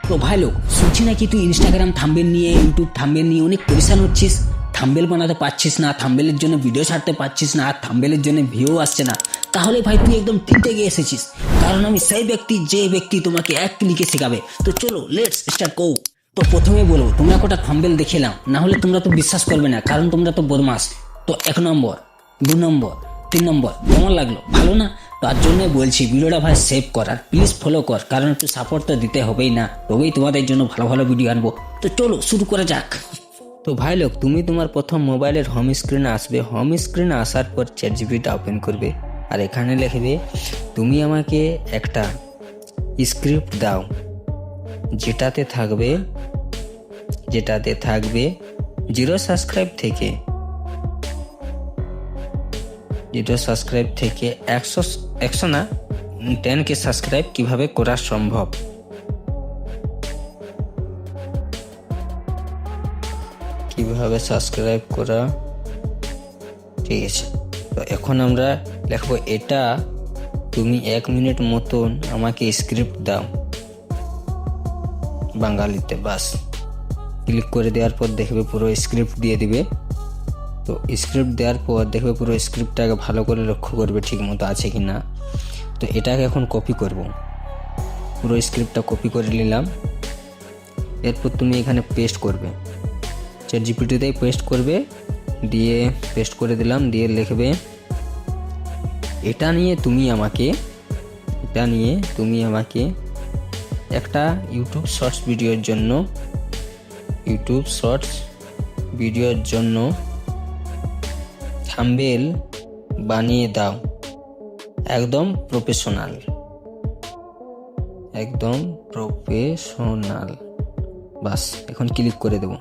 তো ভাই লোক, শুনছি নাকি তুই ইনস্টাগ্রাম থাম্বনেল নিয়ে, ইউটিউব থাম্বনেল নিয়ে অনেক পরেশান হচ্ছিস। থাম্বনেল বানাতে পারছিস না, থাম্বনেলের জন্য ভিডিও ছাড়তে পারছিস না, আর থাম্বনেলের জন্য ভিউ আসছে না। তাহলে ভাই তুই একদম ঠিক জায়গায় এসেছিস, কারণ আমি সেই ব্যক্তি যে ব্যক্তি তোমাকে এক ক্লিকে শেখাবে। তো চলো লেটস স্টার্ট গো। তো প্রথমে বলো, তোমরা কটা থাম্বনেল দেখিলাম, না হলে তোমরা তো বিশ্বাস করবে না, কারণ তোমরা তো বদমাস। তো 1 নম্বর, 2 নম্বর, 3 নম্বর কেমন লাগলো? ভালো না? তার জন্য বলছি ভিডিওটা ভাই সেভ কর, আর প্লিজ ফলো কর, কারণ একটু সাপোর্ট তো দিতে হবেই না, তবেই তোমাদের জন্য ভালো ভালো ভিডিও আনবো। তো চলো শুরু করা যাক। তো ভাই লোক, তুমি তোমার প্রথম মোবাইলের হোম স্ক্রিনে আসবে। হোম স্ক্রিনে আসার পর চ্যাটজিপিটি ওপেন করবে, আর এখানে লিখবে তুমি আমাকে একটা স্ক্রিপ্ট দাও, যেটাতে থাকবে 0 সাবস্ক্রাইব থেকে 100 না 10K সাবস্ক্রাইব কিভাবে করা সম্ভব। কিভাবে সাবস্ক্রাইব করা, ঠিক আছে। তো এখন আমরা লিখবো এটা তুমি 1 মিনিট মতন আমাকে স্ক্রিপ্ট দাও বাঙালিতে। বাস ক্লিক করে দেওয়ার পর দেখবে পুরো স্ক্রিপ্ট দিয়ে দিবে। তো স্ক্রিপ্ট দেওয়ার পর দেখবে পুরো স্ক্রিপ্টটাকে ভালো করে লক্ষ্য করবে ঠিক মতো আছে কি না। তো এটাকে এখন কপি করব, পুরো স্ক্রিপ্টটা কপি করে নিলাম। এরপর তুমি এখানে পেস্ট করবে, চ্যাটজিপিটিতেই পেস্ট করবে, দিয়ে পেস্ট করে দিলাম। দিয়ে লিখবে এটা নিয়ে তুমি আমাকে একটা ইউটিউব শর্টস ভিডিওর জন্য থাম্বনেল বানিয়ে দাও, একদম প্রফেশনাল। বাস এখন ক্লিক করে দেবো,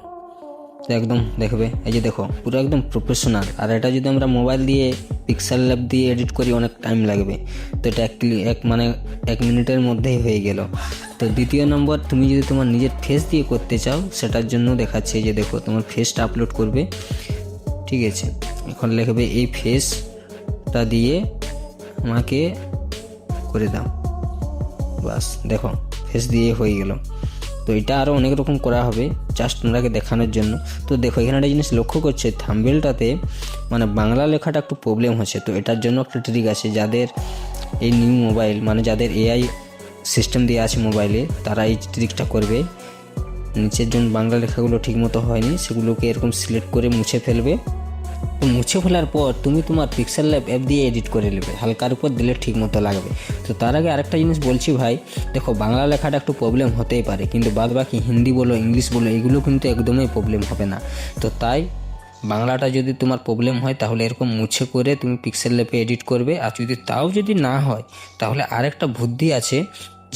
তো একদম দেখবে, এই যে দেখো পুরো একদম প্রফেশনাল। আর এটা যদি আমরা মোবাইল দিয়ে পিক্সেল ল্যাব দিয়ে এডিট করি অনেক টাইম লাগবে, তো এটা 1 মিনিটের মধ্যেই হয়ে গেল। তো দ্বিতীয় নম্বর, তুমি যদি তোমার নিজের ফেস দিয়ে করতে চাও, সেটার জন্য দেখাচ্ছে যে দেখো তোমার ফেসটা আপলোড করবে, ঠিক আছে। এখন লিখবে এই ফেসটা দিয়ে আমাকে করে দাও, বাস দেখো ফেস দিয়ে হয়ে গেল। তো এটা আরও অনেক রকম করা হবে, জাস্ট তোমরাকে দেখানোর জন্য। তো দেখো এখানে একটা জিনিস লক্ষ্য করছে, থাম্বনেলটাতে মানে বাংলা লেখাটা একটু প্রবলেম হচ্ছে। তো এটার জন্য একটা ট্রিক আছে, যাদের এই নিউ মোবাইল মানে যাদের এআই সিস্টেম দিয়ে আছে মোবাইলে, তারা এই ট্রিকটা করবে। নিচের জন্য বাংলা লেখাগুলো ঠিকমতো হয়নি, সেগুলোকে এরকম সিলেক্ট করে মুছে ফেলবে। তো মুছে ফেলার পর তুমি তোমার পিক্সেল ল্যাব অ্যাপ দিয়ে এডিট করে নেবে, হালকার উপর দিলে ঠিক মতো লাগবে। তো তার আগে আরেকটা জিনিস বলছি ভাই, দেখো বাংলা লেখাটা একটু প্রবলেম হতেই পারে, কিন্তু বাদ বাকি হিন্দি বলো ইংলিশ বলো এগুলো কিন্তু একদমই প্রবলেম হবে না। তো তাই বাংলাটা যদি তোমার প্রবলেম হয়, তাহলে এরকম মুছে করে তুমি পিক্সেল ল্যাবে এডিট করবে। আর যদি না হয়, তাহলে আরেকটা বুদ্ধি আছে,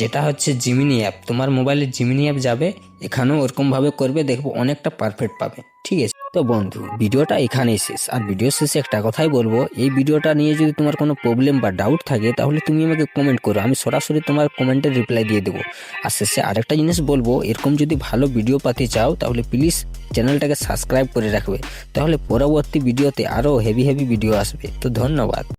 যেটা হচ্ছে জিমিনি অ্যাপ। তোমার মোবাইলে জিমিনি অ্যাপ যাবে, এখানেও ওরকমভাবে করবে, দেখবো অনেকটা পারফেক্ট পাবে, ঠিক আছে। তো বন্ধু, ভিডিওটা এখানেই শেষ। আর ভিডিও শেষে একটা কথাই বলবো, এই ভিডিওটা নিয়ে যদি তোমার কোনো প্রবলেম বা ডাউট থাকে, তাহলে তুমি আমাকে কমেন্ট করো, আমি সরাসরি তোমার কমেন্টের রিপ্লাই দিয়ে দেবো। আর শেষে আরেকটা জিনিস বলবো, এরকম যদি ভালো ভিডিও পেতে চাও, তাহলে প্লিজ চ্যানেলটাকে সাবস্ক্রাইব করে রাখবে, তাহলে পরবর্তী ভিডিওতে আরও হেভি ভিডিও আসবে। তো ধন্যবাদ।